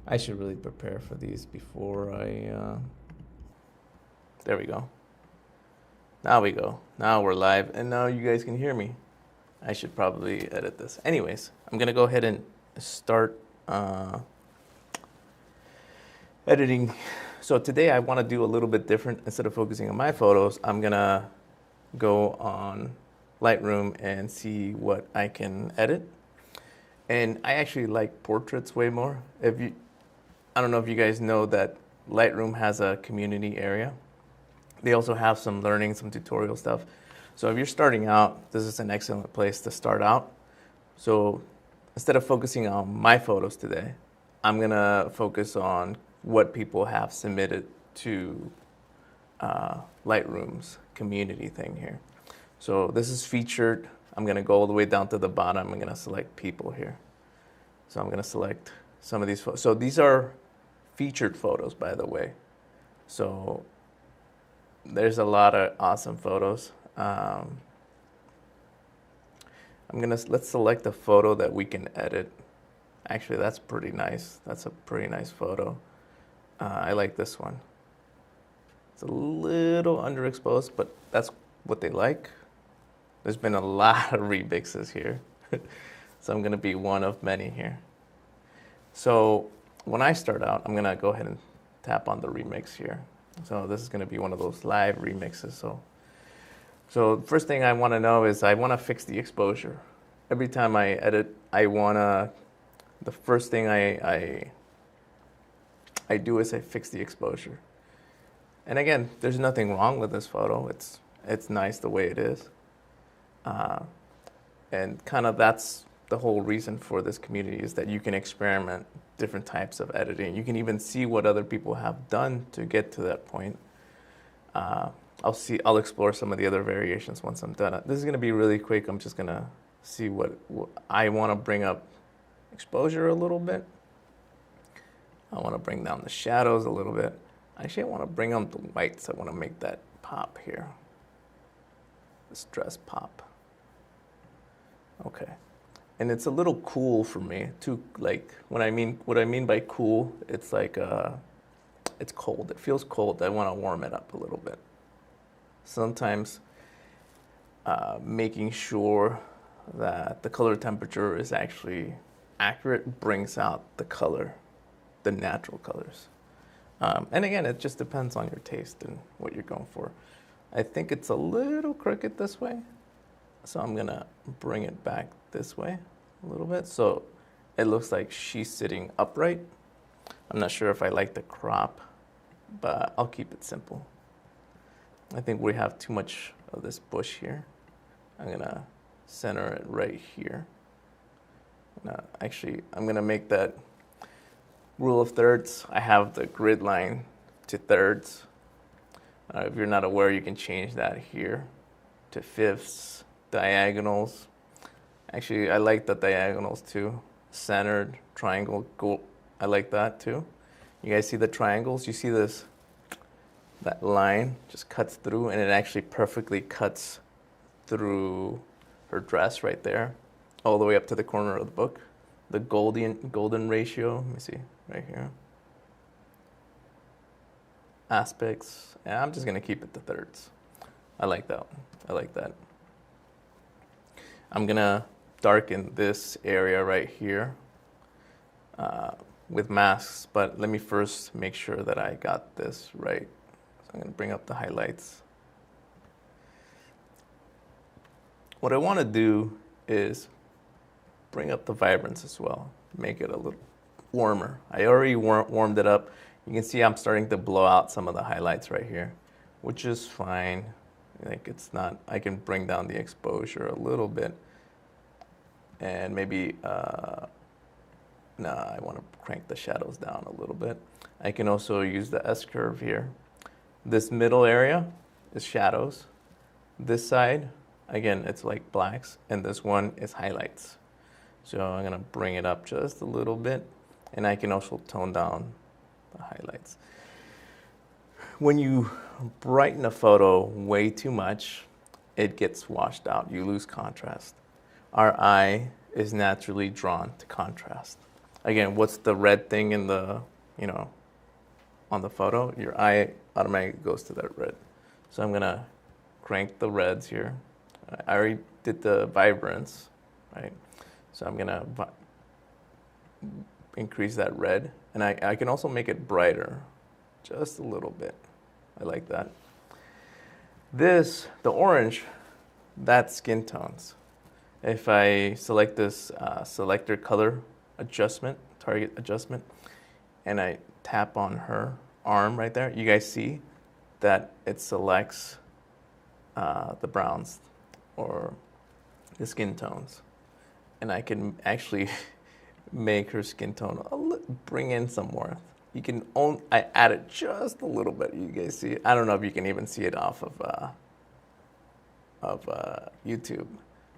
I should really prepare for these before there we go. Now we go. Now we're live, and now you guys can hear me. I should probably edit this. Anyways, I'm gonna go ahead and start editing. So today I want to do a little bit different. Instead of focusing on my photos, I'm gonna go on Lightroom and see what I can edit. And I actually like portraits way more. I don't know if you guys know that Lightroom has a community area. They also have some learning, some tutorial stuff. So if you're starting out, this is an excellent place to start out. So instead of focusing on my photos today, I'm gonna focus on what people have submitted to Lightroom's community thing here. So this is featured. I'm gonna go all the way down to the bottom. I'm gonna select people here. So I'm gonna select some of these photos. So these are featured photos, by the way. So there's a lot of awesome photos. Let's select a photo that we can edit. Actually, that's pretty nice. That's a pretty nice photo. I like this one. It's a little underexposed, but that's what they like. There's been a lot of remixes here. So I'm gonna be one of many here. So when I start out, I'm gonna go ahead and tap on the remix here. So this is gonna be one of those live remixes. So first thing I wanna know is I wanna fix the exposure. Every time I edit, the first thing I do is I fix the exposure. And again, there's nothing wrong with this photo. It's nice the way it is. And kind of that's the whole reason for this community, is that you can experiment different types of editing. You can even see what other people have done to get to that point. I'll explore some of the other variations once I'm done. This is gonna be really quick. I'm just gonna see what I wanna bring up exposure a little bit. I wanna bring down the shadows a little bit. Actually, I wanna bring up the whites. I wanna make that pop here. This dress pop. Okay. And it's a little cool for me too. Like what I mean by cool, it's like it's cold. It feels cold. I want to warm it up a little bit. Sometimes making sure that the color temperature is actually accurate brings out the color, the natural colors. And again, it just depends on your taste and what you're going for. I think it's a little crooked this way, so I'm gonna bring it back this way a little bit so it looks like she's sitting upright. I'm not sure if I like the crop, but I'll keep it simple. I think we have too much of this bush here. I'm gonna center it right here. I'm gonna make that rule of thirds. I have the grid line to thirds. If you're not aware, you can change that here to fifths, diagonals. Actually, I like the diagonals too. Centered, triangle, cool. I like that too. You guys see the triangles? You see this? That line just cuts through, and it actually perfectly cuts through her dress right there, all the way up to the corner of the book. The golden ratio, let me see, right here. Aspects, and I'm just gonna keep it to thirds. I like that one. I like that. I'm gonna darken this area right here with masks, but let me first make sure that I got this right. So I'm gonna bring up the highlights. What I wanna do is bring up the vibrance as well, make it a little warmer. I already warmed it up. You can see I'm starting to blow out some of the highlights right here, which is fine. Like it's not, I can bring down the exposure a little bit. And maybe, I want to crank the shadows down a little bit. I can also use the S-curve here. This middle area is shadows. This side, again, it's like blacks, and this one is highlights. So I'm gonna bring it up just a little bit, and I can also tone down the highlights. When you brighten a photo way too much, it gets washed out. You lose contrast. Our eye is naturally drawn to contrast. again, what's the red thing in the, on the photo? Your eye automatically goes to that red. So I'm gonna crank the reds here. I already did the vibrance, right? So I'm gonna increase that red, and I can also make it brighter, just a little bit. I like that. The orange, that's skin tones. If I select this selector color adjustment, target adjustment, and I tap on her arm right there, you guys see that it selects the browns or the skin tones. And I can actually make her skin tone, bring in some warmth. You can I added just a little bit. You guys see it? I don't know if you can even see it off of YouTube.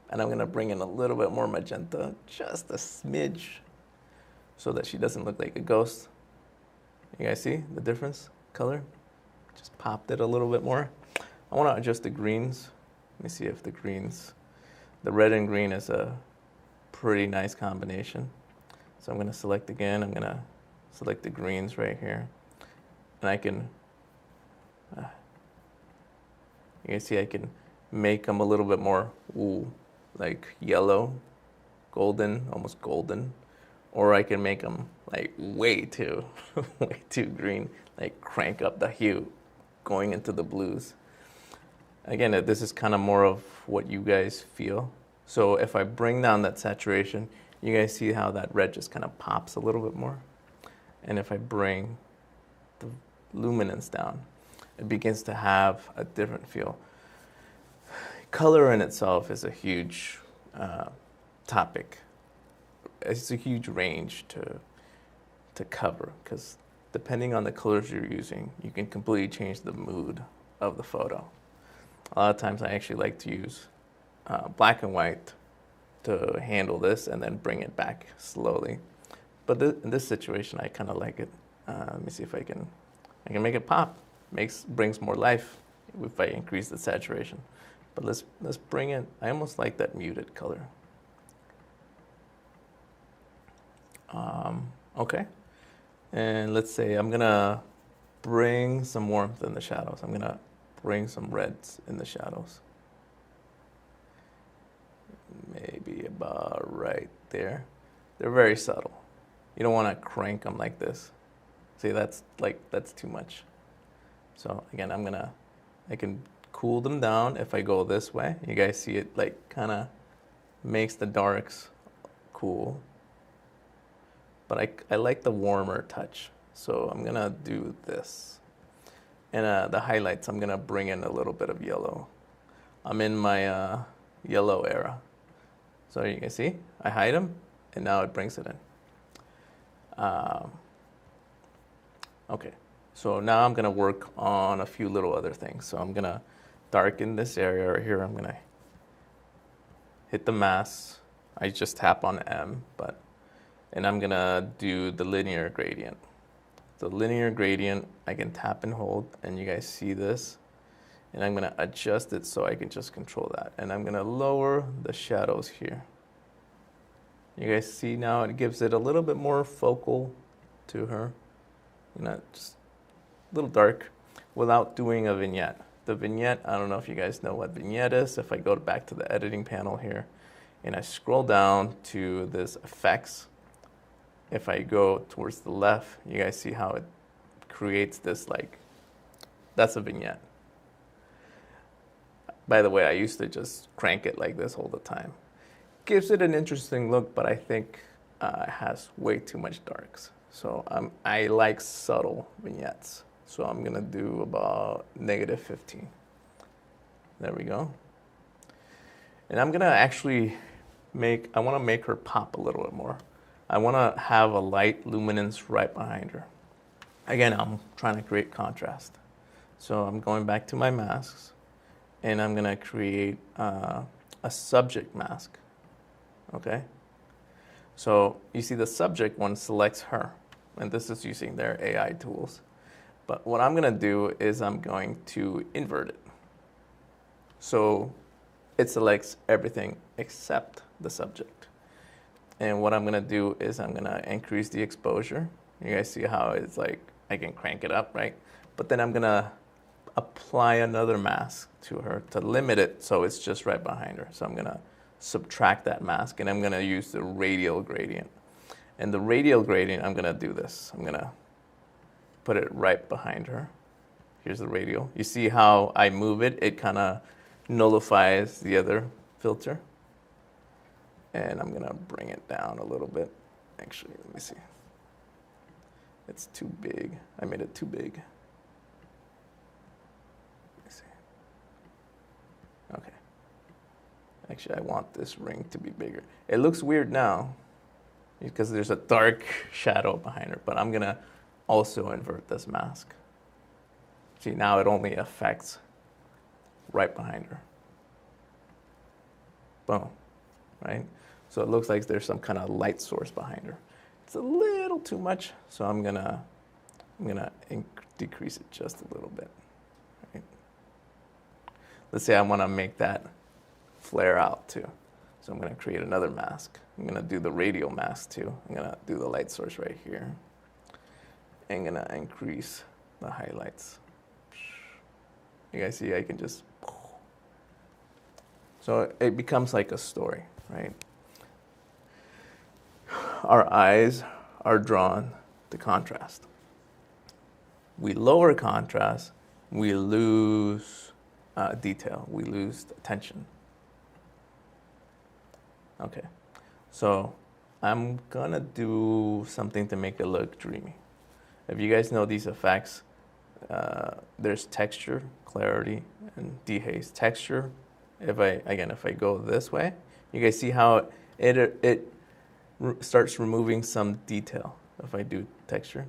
And I'm gonna bring in a little bit more magenta, just a smidge, so that she doesn't look like a ghost. You guys see the difference? Color? Just popped it a little bit more. I wanna adjust the greens. Let me see if the greens, the red and green is a pretty nice combination. So I'm gonna select again, I'm gonna select the greens right here. And I can, you can see I can make them a little bit more, like yellow, golden, almost golden. Or I can make them like way too green, like crank up the hue, going into the blues. Again, this is kind of more of what you guys feel. So if I bring down that saturation, you guys see how that red just kind of pops a little bit more. And if I bring the luminance down, it begins to have a different feel. Color in itself is a huge topic. It's a huge range to cover, because depending on the colors you're using, you can completely change the mood of the photo. A lot of times I actually like to use black and white to handle this and then bring it back slowly. But in this situation, I kind of like it. Let me see if I can make it pop. Brings more life if I increase the saturation. But let's bring it. I almost like that muted color. Okay, and let's say I'm gonna bring some warmth in the shadows. I'm gonna bring some reds in the shadows. Maybe about right there. They're very subtle. You don't want to crank them like this. See, that's too much. So again, I can cool them down if I go this way. You guys see it like kind of makes the darks cool. But I like the warmer touch. So I'm gonna do this. And the highlights, I'm gonna bring in a little bit of yellow. I'm in my yellow era. So you can see, I hide them, and now it brings it in. Okay, so now I'm gonna work on a few little other things. So I'm gonna darken this area right here. I'm gonna hit the mask. I just tap on M, and I'm gonna do the linear gradient. The linear gradient, I can tap and hold, and you guys see this. And I'm gonna adjust it so I can just control that. And I'm gonna lower the shadows here. You guys see now it gives it a little bit more focal to her. Just a little dark without doing a vignette. The vignette, I don't know if you guys know what vignette is. If I go back to the editing panel here and I scroll down to this effects, if I go towards the left, you guys see how it creates this that's a vignette. By the way, I used to just crank it like this all the time. Gives it an interesting look, but I think it has way too much darks. So I like subtle vignettes. So I'm gonna do about -15. There we go. And I'm gonna actually I wanna make her pop a little bit more. I wanna have a light luminance right behind her. Again, I'm trying to create contrast. So I'm going back to my masks, and I'm gonna create a subject mask, okay? So you see the subject one selects her, and this is using their AI tools. But what I'm gonna do is I'm going to invert it. So it selects everything except the subject. And what I'm gonna do is I'm gonna increase the exposure. You guys see how it's like, I can crank it up, right? But then I'm gonna apply another mask to her to limit it so it's just right behind her. So I'm gonna subtract that mask and I'm gonna use the radial gradient. And the radial gradient, I'm gonna do this. I'm gonna put it right behind her. Here's the radial. You see how I move it? It kind of nullifies the other filter. And I'm gonna bring it down a little bit. Actually, let me see. It's too big. I made it too big. Let me see. Okay. Actually, I want this ring to be bigger. It looks weird now because there's a dark shadow behind her, but I'm gonna also invert this mask. See, now it only affects right behind her. Boom, right? So it looks like there's some kind of light source behind her. It's a little too much, so I'm gonna decrease it just a little bit. Right? Let's say I want to make that flare out too. So I'm gonna create another mask. I'm gonna do the radial mask too. I'm gonna do the light source right here. I'm gonna increase the highlights. You guys see I can just, so it becomes like a story, right? Our eyes are drawn to contrast. We lower contrast, we lose detail, we lose attention. Okay, so I'm gonna do something to make it look dreamy. If you guys know these effects, there's texture, clarity, and dehaze. Texture, if I go this way, you guys see how it starts removing some detail. If I do texture,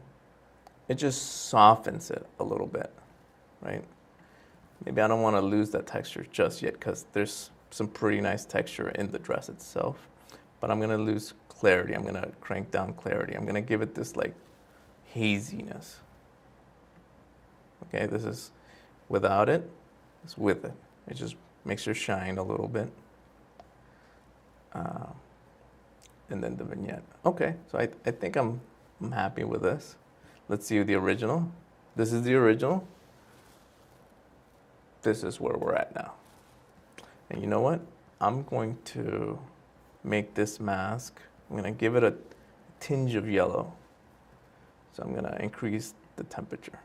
it just softens it a little bit, right? Maybe I don't want to lose that texture just yet because there's some pretty nice texture in the dress itself, but I'm gonna lose clarity. I'm gonna crank down clarity. I'm gonna give it this like haziness. Okay, this is without it, it's with it. It just makes her shine a little bit. And then the vignette. Okay, so I think I'm happy with this. Let's see the original. This is the original. This is where we're at now. And you know what? I'm going to make this mask, I'm gonna give it a tinge of yellow. So I'm gonna increase the temperature.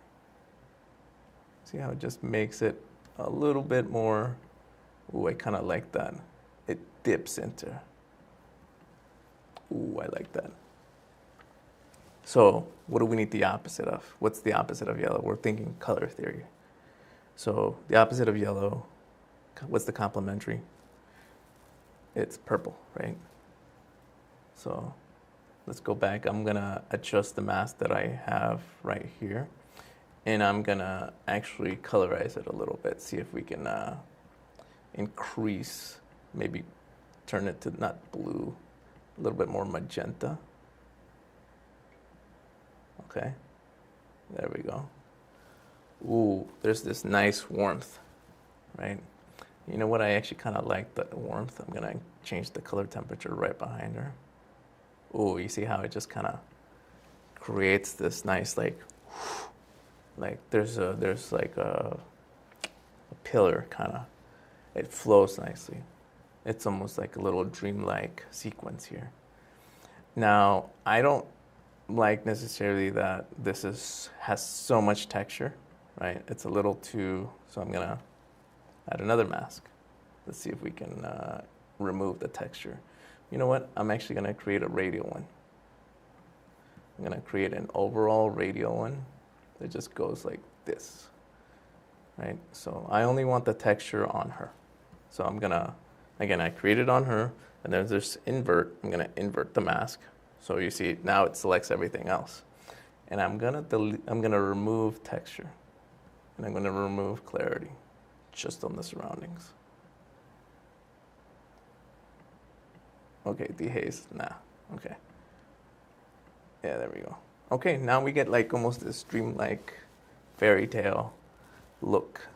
See how it just makes it a little bit more, ooh, I kinda like that. It dips into, ooh, I like that. So what do we need the opposite of? What's the opposite of yellow? We're thinking color theory. So the opposite of yellow, what's the complementary? It's purple, right? So let's go back. I'm gonna adjust the mask that I have right here. And I'm gonna actually colorize it a little bit. See if we can increase, maybe turn it to not blue, a little bit more magenta. Okay, there we go. Ooh, there's this nice warmth, right? You know what, I actually kind of like the warmth. I'm gonna change the color temperature right behind her. Ooh, you see how it just kind of creates this nice like there's like a pillar kind of. It flows nicely. It's almost like a little dreamlike sequence here. Now, I don't like necessarily that this has so much texture, right? It's a little too, so I'm gonna add another mask. Let's see if we can remove the texture. You know what? I'm actually gonna create a radial one. I'm gonna create an overall radial one that just goes like this, right? So I only want the texture on her. So I'm gonna, again, I created on her, and then there's invert. I'm gonna invert the mask. So you see now it selects everything else. And I'm gonna remove texture. And I'm gonna remove clarity just on the surroundings. Okay, dehaze, nah, okay. Yeah, there we go. Okay, now we get like almost this dreamlike fairy tale look.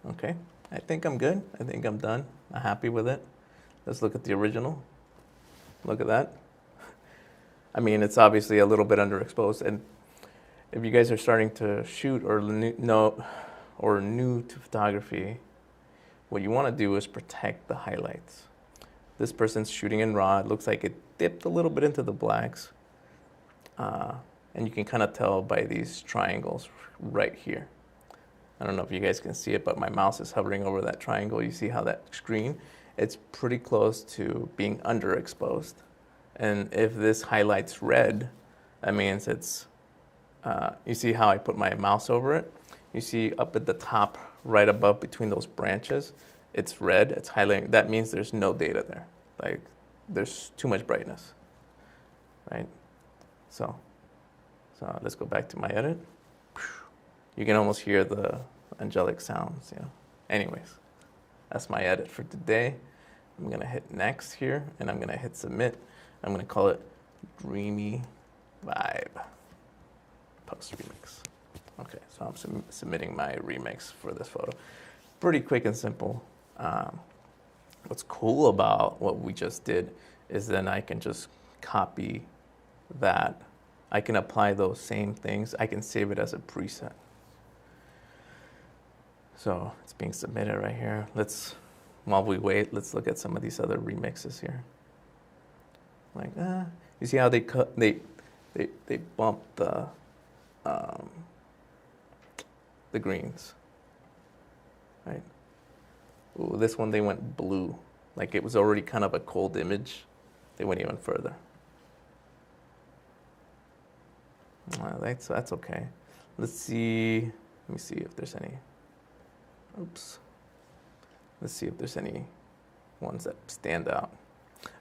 Okay, I think I'm good. I think I'm done. I'm happy with it. Let's look at the original. Look at that. I mean, it's obviously a little bit underexposed, and if you guys are starting to shoot or new to photography, what you want to do is protect the highlights. This person's shooting in RAW. It looks like it dipped a little bit into the blacks. And you can kind of tell by these triangles right here. I don't know if you guys can see it, but my mouse is hovering over that triangle. You see how that screen, it's pretty close to being underexposed. And if this highlights red, that means it's, you see how I put my mouse over it? You see up at the top, right above between those branches, it's red, it's highlighting. That means there's no data there. Like, there's too much brightness, right? So let's go back to my edit. You can almost hear the angelic sounds, you know. Anyways, that's my edit for today. I'm gonna hit next here, and I'm gonna hit submit. I'm gonna call it Dreamy Vibe Post Remix. Okay, so I'm submitting my remix for this photo. Pretty quick and simple. What's cool about what we just did is then I can just copy that. I can apply those same things. I can save it as a preset. So it's being submitted right here. While we wait, let's look at some of these other remixes here. Like, you see how they bump the greens, right? Ooh, this one they went blue. Like it was already kind of a cold image. They went even further. That's okay. Let's see. Let me see if there's any. Oops. Let's see if there's any ones that stand out.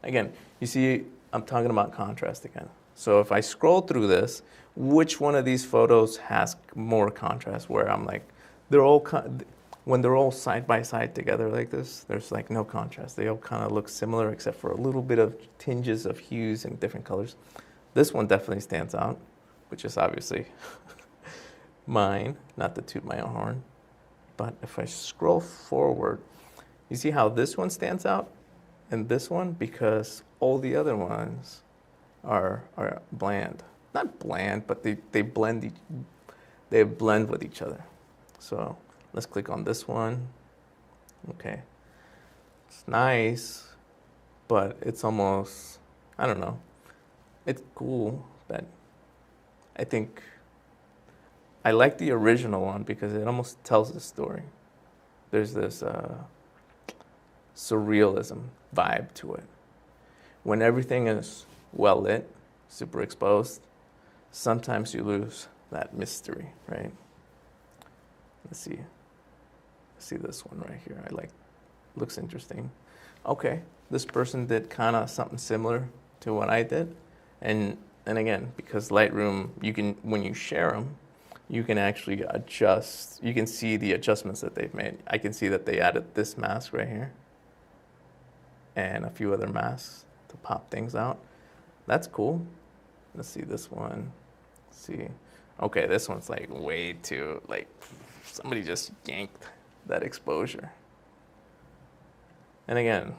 Again, you see, I'm talking about contrast again. So if I scroll through this, which one of these photos has more contrast? Where I'm like, when they're all side by side together like this, there's like no contrast. They all kind of look similar except for a little bit of tinges of hues and different colors. This one definitely stands out, which is obviously mine, not to toot my own horn. But if I scroll forward, you see how this one stands out and this one, because all the other ones are bland. Not bland, but they blend with each other. So let's click on this one. Okay. It's nice, but it's almost, I don't know. It's cool, but I think I like the original one because it almost tells the story. There's this surrealism vibe to it. When everything is well lit, super exposed, sometimes you lose that mystery, right? Let's see this one right here. Looks interesting. Okay, this person did kind of something similar to what I did. And again, because Lightroom, when you share them, you can actually adjust. You can see the adjustments that they've made. I can see that they added this mask right here and a few other masks to pop things out. That's cool. Let's see this one. Let's see. Okay, this one's like way too, like somebody just yanked that exposure. And again,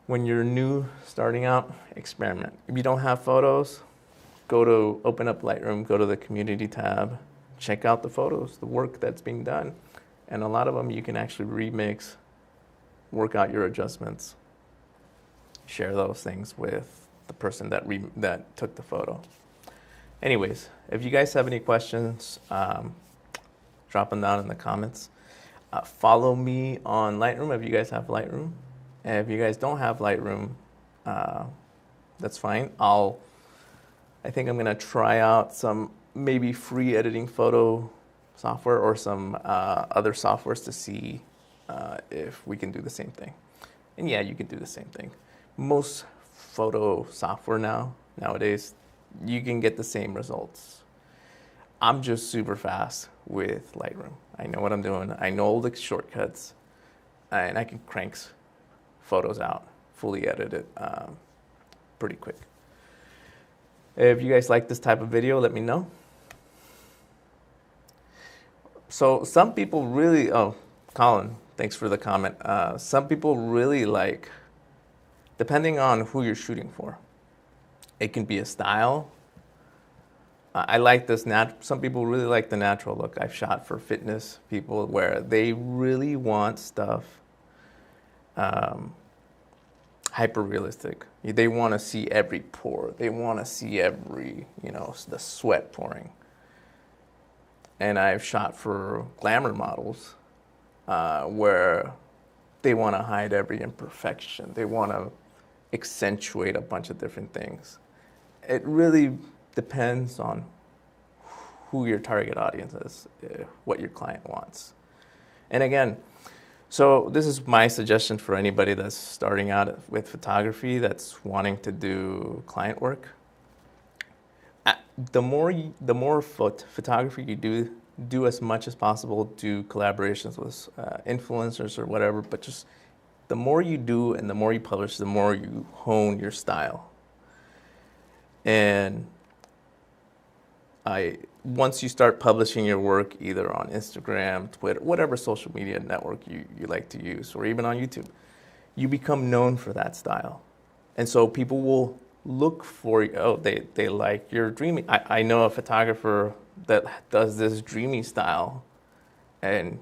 when you're new, starting out, experiment. If you don't have photos, open up Lightroom, go to the community tab, check out the photos, the work that's being done. And a lot of them you can actually remix, work out your adjustments, share those things with the person that took the photo. Anyways, if you guys have any questions, drop them down in the comments. Follow me on Lightroom if you guys have Lightroom. And if you guys don't have Lightroom, that's fine. I think I'm gonna try out some maybe free editing photo software or some other softwares to see if we can do the same thing. And yeah, you can do the same thing. Most photo software nowadays, you can get the same results. I'm just super fast with Lightroom. I know what I'm doing. I know all the shortcuts, and I can crank photos out, fully edited, pretty quick. If you guys like this type of video, let me know. So some people really, Colin, thanks for the comment. Some people really like depending on who you're shooting for. It can be a style. I like this some people really like the natural look. I've shot for fitness people where they really want stuff hyper realistic. They want to see every pore. They want to see every, the sweat pouring. And I've shot for glamour models where they want to hide every imperfection. They want to accentuate a bunch of different things. It really depends on who your target audience is, what your client wants. And again, so this is my suggestion for anybody that's starting out with photography, that's wanting to do client work. The more photography you do as much as possible, do collaborations with influencers or whatever, but just the more you do and the more you publish, the more you hone your style. And once you start publishing your work either on Instagram, Twitter, whatever social media network you like to use, or even on YouTube, you become known for that style. And so people will look for, they like your dreamy. I know a photographer that does this dreamy style, and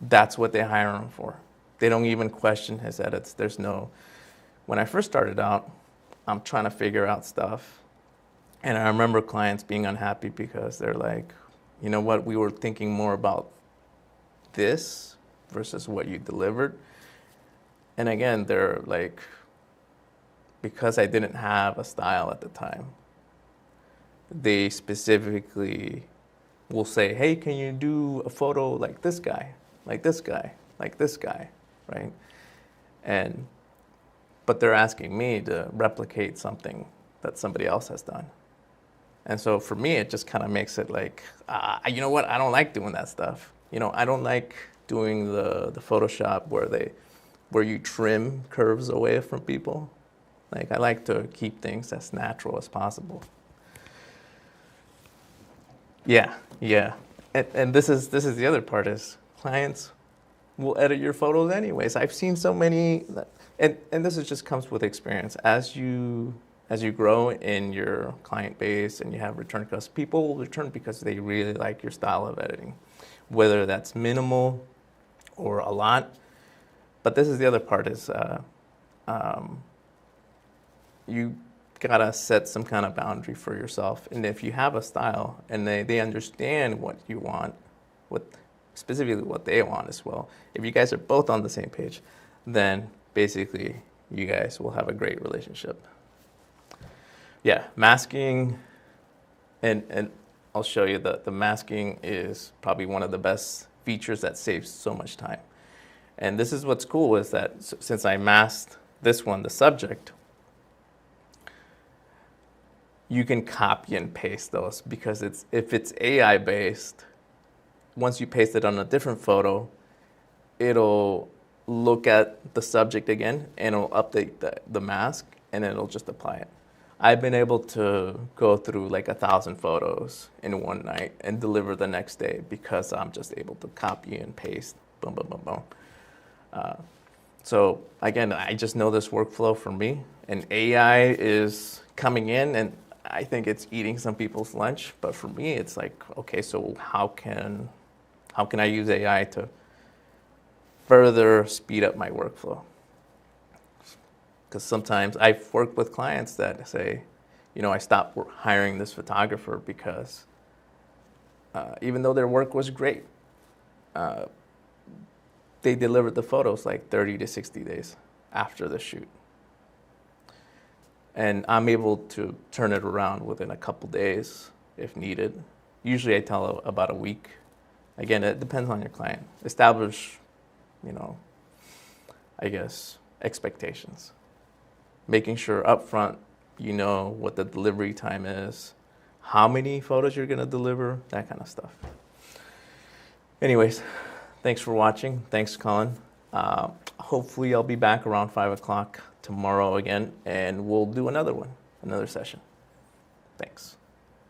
that's what they hire him for. They don't even question his edits. When I first started out, I'm trying to figure out stuff. And I remember clients being unhappy because they're like, you know what, we were thinking more about this versus what you delivered. And again, they're like, because I didn't have a style at the time, they specifically will say, hey, can you do a photo like this guy, like this guy, like this guy, right? But they're asking me to replicate something that somebody else has done. And so for me, it just kind of makes it like, you know what? I don't like doing that stuff. I don't like doing the Photoshop where you trim curves away from people. Like, I like to keep things as natural as possible. Yeah. And this is the other part is clients will edit your photos anyways. I've seen so many, and this just comes with experience. As you grow in your client base and you have return customers, people will return because they really like your style of editing, whether that's minimal or a lot. But this is the other part is you gotta set some kind of boundary for yourself. And if you have a style and they understand what you want, specifically what they want as well, if you guys are both on the same page, then basically you guys will have a great relationship. Yeah, masking, and I'll show you the masking is probably one of the best features that saves so much time. And this is what's cool is that since I masked this one, the subject, you can copy and paste those because if it's AI based, once you paste it on a different photo, it'll look at the subject again and it'll update the mask and it'll just apply it. I've been able to go through like 1,000 photos in one night and deliver the next day because I'm just able to copy and paste, boom, boom, boom, boom. So again, I just know this workflow for me, and AI is coming in, and I think it's eating some people's lunch. But for me, it's like, okay, so how can I use AI to further speed up my workflow? Because sometimes I've worked with clients that say, I stopped hiring this photographer because even though their work was great, they delivered the photos like 30 to 60 days after the shoot. And I'm able to turn it around within a couple days if needed. Usually I tell about a week. Again, it depends on your client. Establish, I guess, expectations. Making sure up front you know what the delivery time is, how many photos you're going to deliver, that kind of stuff. Anyways, thanks for watching. Thanks, Colin. Hopefully I'll be back around 5 o'clock tomorrow again, and we'll do another session. Thanks.